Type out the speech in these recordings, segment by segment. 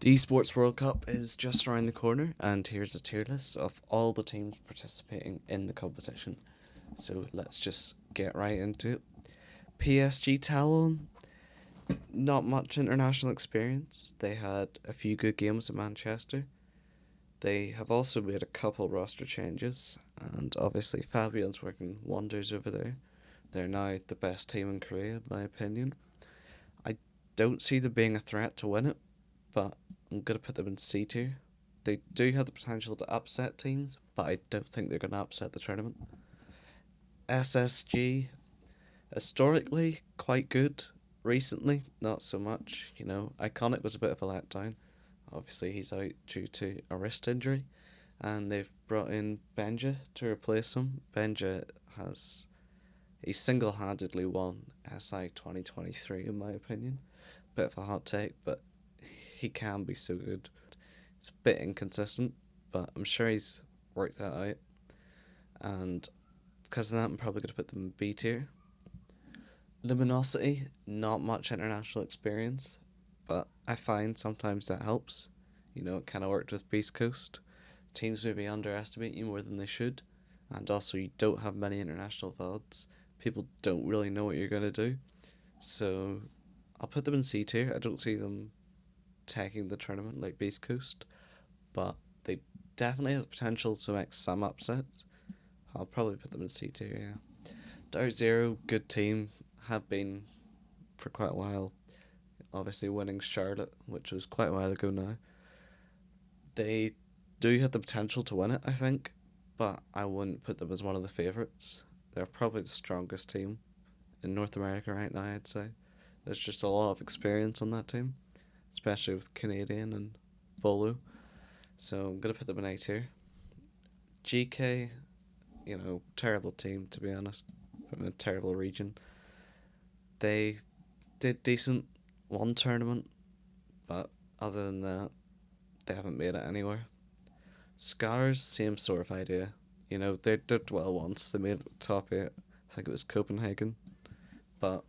The Esports World Cup is just around the corner, and here's a tier list of all the teams participating in the competition. So let's just get right into it. PSG Talon, not much international experience. They had a few good games at Manchester. They have also made a couple roster changes, and obviously Fabion's working wonders over there. They're now the best team in Korea, in my opinion. I don't see them being a threat to win it, but I'm going to put them in C tier. They do have the potential to upset teams, but I don't think they're going to upset the tournament. SSG, historically quite good. Recently, not so much. Iconic was a bit of a letdown. Obviously, he's out due to a wrist injury, and they've brought in Benja to replace him. Benja has he single handedly won SI 2023, in my opinion. Bit of a hot take, but he can be so good. It's a bit inconsistent, but I'm sure he's worked that out. And because of that, I'm probably going to put them in B tier. Luminosity, not much international experience, but I find sometimes that helps. It kind of worked with Beast Coast. Teams maybe underestimate you more than they should, and also you don't have many international VODs. People don't really know what you're going to do. So I'll put them in C tier. I don't see them taking the tournament like Beast Coast, but they definitely have potential to make some upsets. I'll probably put them in C tier, yeah. Dark Zero, good team, have been for quite a while. Obviously winning Charlotte, which was quite a while ago now. They do have the potential to win it, I think, but I wouldn't put them as one of the favourites. They're probably the strongest team in North America right now, I'd say. There's just a lot of experience on that team, especially with Canadian and Bolu. So I'm going to put them in A tier. GK, terrible team, to be honest, from a terrible region. They did decent one tournament, but other than that, they haven't made it anywhere. Scars, same sort of idea. They did well once. They made it top 8. I think it was Copenhagen. But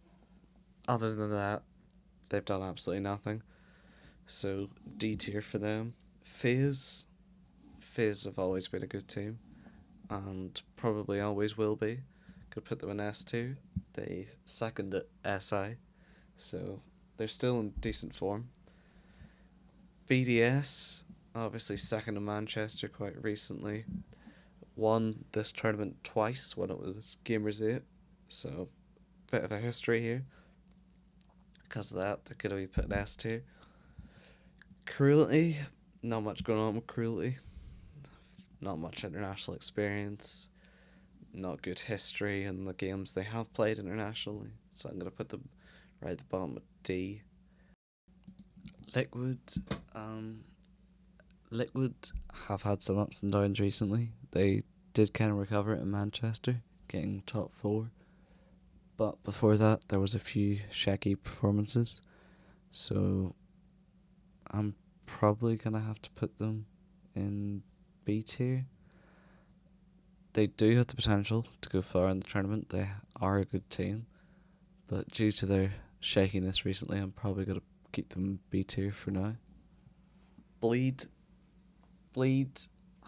other than that, they've done absolutely nothing. So D tier for them. FaZe have always been a good team, and probably always will be. Could put them in S tier. They second at SI, so they're still in decent form. BDS, obviously second in Manchester quite recently. Won this tournament twice when it was Gamers 8, so bit of a history here. Because of that, they're going to be put in S tier. Cruelty, not much going on with Cruelty. Not much international experience, not good history in the games they have played internationally. So I'm going to put them right at the bottom of D. Liquid, um, Liquid have had some ups and downs recently. They did kind of recover it in Manchester, getting top 4. But before that, there was a few shaky performances. So I'm probably going to have to put them in B tier. They do have the potential to go far in the tournament. They are a good team. But due to their shakiness recently, I'm probably going to keep them B tier for now. Bleed. Bleed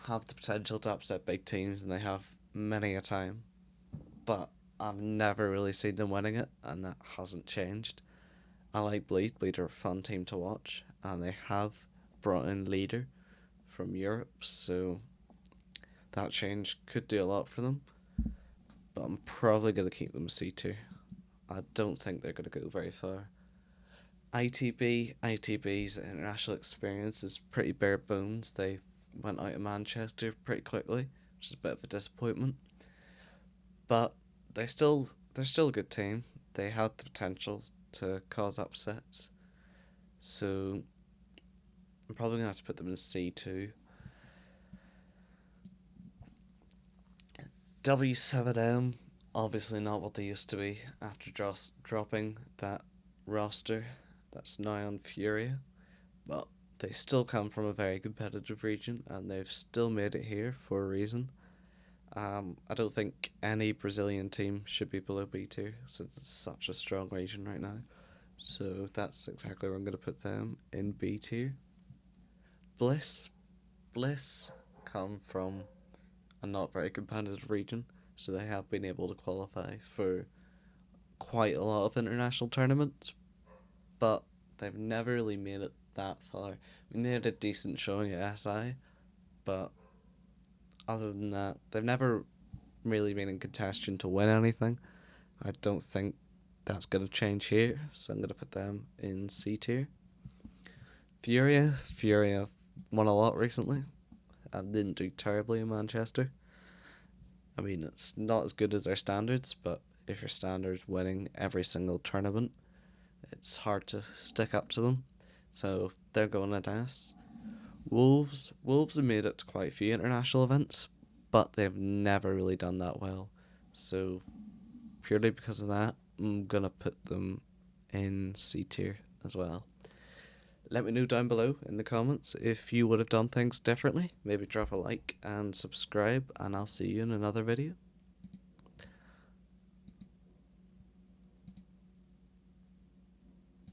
have the potential to upset big teams, and they have many a time. But I've never really seen them winning it, and that hasn't changed. I like Bleed. Bleed are a fun team to watch, and they have brought in Leader from Europe, so that change could do a lot for them. But I'm probably going to keep them C tier. I don't think they're going to go very far. ITB's international experience is pretty bare bones. They went out of Manchester pretty quickly, which is a bit of a disappointment. But they're still a good team. They had the potential to cause upsets. So I'm probably gonna have to put them in C2. W7M, obviously not what they used to be after dropping that roster that's now on Furia, but they still come from a very competitive region, and they've still made it here for a reason. I don't think any Brazilian team should be below B tier since it's such a strong region right now. So that's exactly where I'm going to put them, in B tier. Bliss. Bliss come from a not very competitive region, so they have been able to qualify for quite a lot of international tournaments, but they've never really made it that far. I mean, they had a decent showing at SI, but other than that, they've never really been in contention to win anything. I don't think that's going to change here, so I'm going to put them in C tier. Furia won a lot recently and didn't do terribly in Manchester. I mean, it's not as good as their standards, but if your standards winning every single tournament, it's hard to stick up to them. So they're going at S. Wolves have made it to quite a few international events, but they've never really done that well. So purely because of that, I'm gonna put them in C tier as well. Let me know down below in the comments if you would have done things differently. Maybe drop a like and subscribe, and I'll see you in another video.